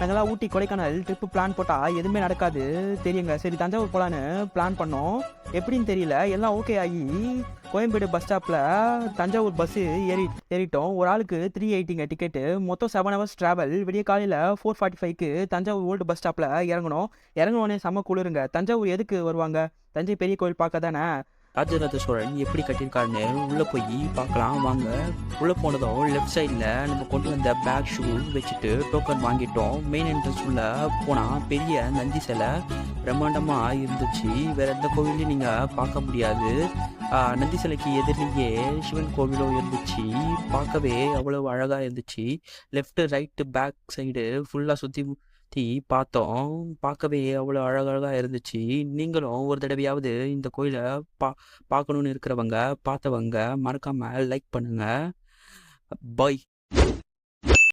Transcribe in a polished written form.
நாங்களாம் Ooty Kodaikanal trip plan போட்டால் எதுவுமே நடக்காது தெரியுங்க. சரி தஞ்சாவூர் போகலான்னு பிளான் பண்ணோம். எப்படின்னு தெரியல, எல்லாம் ஓகே ஆகி கோயம்பேடு பஸ் ஸ்டாப்பில் தஞ்சாவூர் பஸ்ஸு ஏறிட்டோம். ஒரு ஆளுக்கு 380ங்க டிக்கெட்டு. மொத்தம் 7 ஹவர்ஸ் ட்ராவல். விடிய காலையில் 4:45க்கு தஞ்சாவூர் ஓல்டு பஸ் ஸ்டாப்பில் இறங்கணும். இறங்கினோடனே செம்ம குளிருங்க. தஞ்சாவூர் எதுக்கு வருவாங்க? தஞ்சை பெரிய கோயில் பார்க்க தானே. ராஜராஜ சோழன் எப்படி கட்டியிருக்காருன்னு உள்ளே போய் பார்க்கலாம் வாங்க. உள்ளே போனதும் லெஃப்ட் சைடில் நம்ம கொண்டு வந்த பேக் ஷூ வச்சுட்டு டோக்கன் வாங்கிட்டோம். மெயின் என்ட்ரன்ஸ் உள்ள போனால் பெரிய நந்தி சிலை பிரம்மாண்டமாக இருந்துச்சு. வேறு எந்த கோவிலையும் நீங்கள் பார்க்க முடியாது. நந்தி சிலைக்கு எதிரிலேயே சிவன் கோவிலும் இருந்துச்சு. பார்க்கவே அவ்வளோ அழகாக இருந்துச்சு. லெஃப்ட்டு ரைட்டு பேக் சைடு ஃபுல்லாக சுற்றி பார்த்தோம். பார்க்கவே அவ்வளோ அழகழகாக இருந்துச்சு. நீங்களும் ஒரு தடவையாவது இந்த கோயிலை பார்க்கணுன்னு இருக்கிறவங்க பார்த்தவங்க மறக்காமல் லைக் பண்ணுங்கள். பாய்.